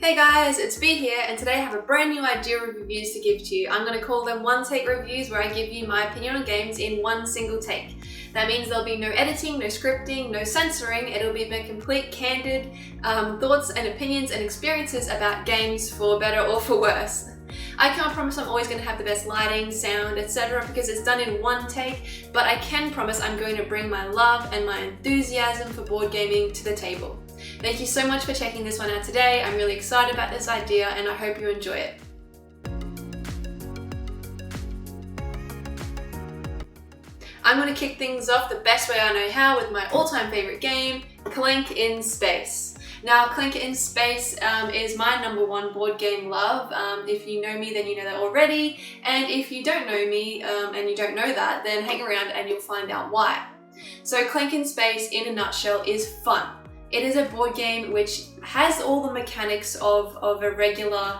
Hey guys, it's B here, and today I have a brand new idea of reviews to give to you. I'm going to call them one-take reviews, where I give you my opinion on games in one single take. That means there'll be no editing, no scripting, no censoring. It'll be my complete, candid thoughts and opinions and experiences about games, for better or for worse. I can't promise I'm always going to have the best lighting, sound, etc. because it's done in one take, but I can promise I'm going to bring my love and my enthusiasm for board gaming to the table. Thank you so much for checking this one out today. I'm really excited about this idea and I hope you enjoy it. I'm going to kick things off the best way I know how with my all-time favorite game, Clank in Space. Now, Clank in Space is my #1 board game love. If you know me, then you know that already. And if you don't know me and you don't know that, then hang around and you'll find out why. So Clank in Space, in a nutshell, is fun. It is a board game which has all the mechanics of a regular,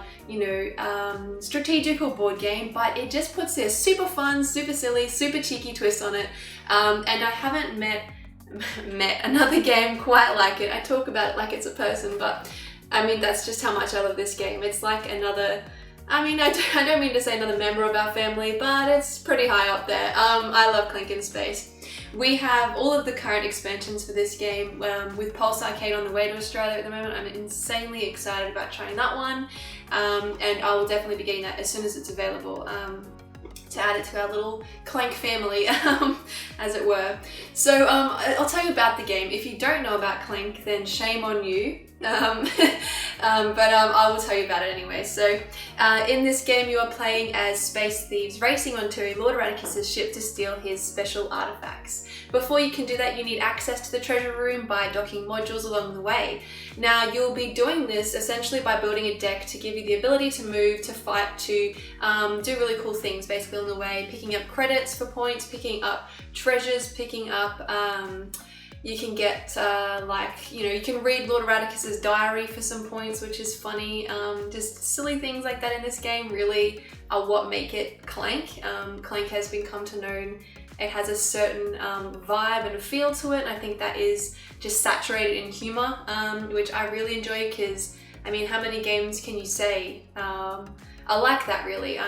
strategical board game, but it just puts a super fun, super silly, super cheeky twist on it. And I haven't met another game quite like it. I talk about it like it's a person, but I mean, that's just how much I love this game. It's like another, I don't mean to say another member of our family, but it's pretty high up there. I love Clank in Space. We have all of the current expansions for this game with Pulse Arcade on the way to Australia at the moment. I'm insanely excited about trying that one, and I will definitely be getting that as soon as it's available to add it to our little Clank family, as it were. So I'll tell you about the game. If you don't know about Clank, then shame on you. I will tell you about it anyway. So in this game you are playing as space thieves racing onto Lord Radicus's ship to steal his special artifacts. Before you can do that, you need access to the treasure room by docking modules along the way. Now, you'll be doing this essentially by building a deck to give you the ability to move, to fight, to do really cool things basically on the way, picking up credits for points, picking up treasures, picking up you can get you can read Lord Radicus's diary for some points, which is funny. Just silly things like that in this game really are what make it Clank. Clank has become to known. It has a certain vibe and a feel to it, and I think that is just saturated in humor, which I really enjoy because, I mean, how many games can you say are like that really?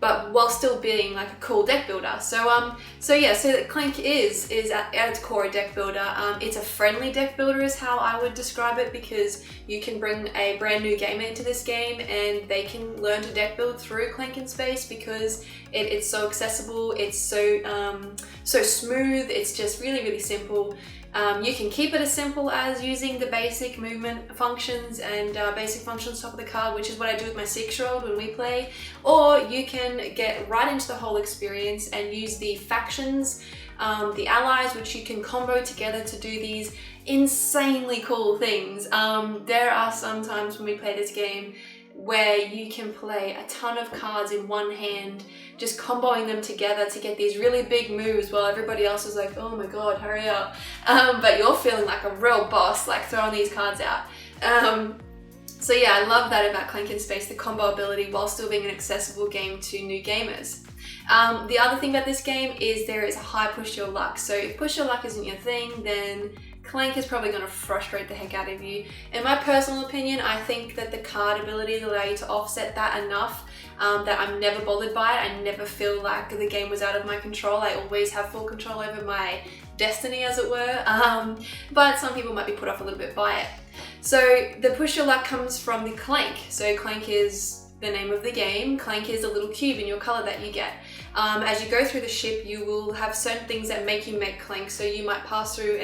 But while still being like a cool deck builder. So Clank is at its core a deck builder. It's a friendly deck builder is how I would describe it, because you can bring a brand new gamer into this game and they can learn to deck build through Clank in Space because it's so accessible, it's so smooth, it's just really, really simple. You can keep it as simple as using the basic movement functions and basic functions top of the card, which is what I do with my 6-year-old when we play, or you can get right into the whole experience and use the factions, the allies, which you can combo together to do these insanely cool things. There are some times when we play this game where you can play a ton of cards in one hand, just comboing them together to get these really big moves while everybody else is like, oh my god, hurry up. But you're feeling like a real boss, like throwing these cards out. So yeah, I love that about Clank in Space, the combo ability while still being an accessible game to new gamers. The other thing about this game is there is a high push your luck. So if push your luck isn't your thing, then Clank is probably going to frustrate the heck out of you. In my personal opinion, I think that the card abilities allow you to offset that enough that I'm never bothered by it. I never feel like the game was out of my control. I always have full control over my destiny, as it were. But some people might be put off a little bit by it. So the push your luck comes from the Clank. So Clank is the name of the game. Clank is a little cube in your color that you get. As you go through the ship, you will have certain things that make you make Clank. So you might pass through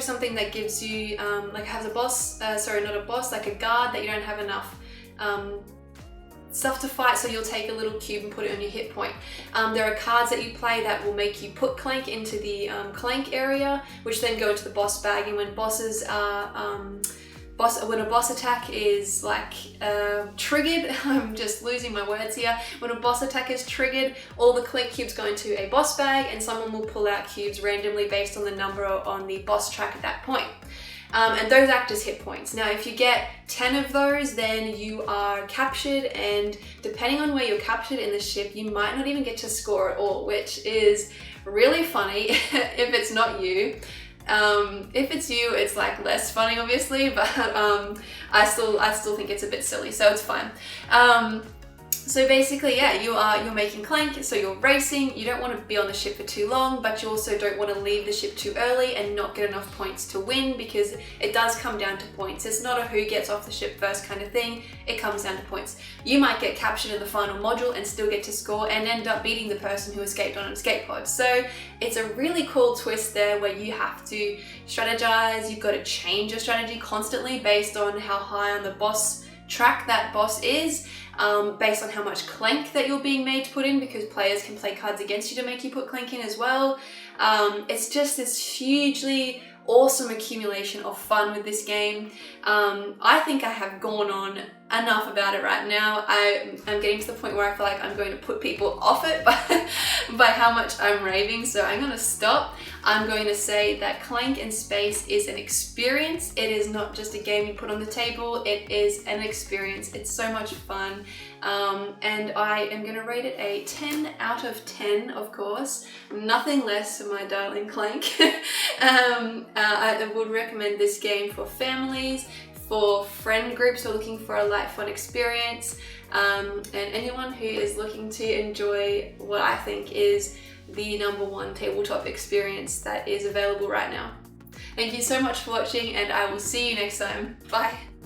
something that gives you has a boss, not a boss, like a guard that you don't have enough stuff to fight, so you'll take a little cube and put it on your hit point. There are cards that you play that will make you put Clank into the Clank area, which then go into the boss bag, and when bosses are when a boss attack is triggered, I'm just losing my words here. When a boss attack is triggered, all the Clank cubes go into a boss bag and someone will pull out cubes randomly based on the number on the boss track at that point. And those act as hit points. Now, if you get 10 of those, then you are captured, and depending on where you're captured in the ship, you might not even get to score at all, which is really funny if it's not you. If it's you, it's like less funny obviously, but I still think it's a bit silly, so it's fine. So basically, yeah, you're making Clank, so you're racing. You don't want to be on the ship for too long, but you also don't want to leave the ship too early and not get enough points to win, because it does come down to points. It's not a who gets off the ship first kind of thing. It comes down to points. You might get captured in the final module and still get to score and end up beating the person who escaped on an escape pod. So it's a really cool twist there where you have to strategize. You've got to change your strategy constantly based on how high on the boss track that boss is. Based on how much Clank that you're being made to put in, because players can play cards against you to make you put Clank in as well. It's just this hugely awesome accumulation of fun with this game. I think I have gone on enough about it right now. I'm getting to the point where I feel like I'm going to put people off it by how much I'm raving, so I'm going to stop. I'm going to say that Clank in Space is an experience. It is not just a game you put on the table, it is an experience. It's so much fun, and I am going to rate it a 10 out of 10, of course. Nothing less for my darling Clank. I would recommend this game for families, for friend groups who are looking for a light fun experience, and anyone who is looking to enjoy what I think is the #1 tabletop experience that is available right now. Thank you so much for watching, and I will see you next time. Bye!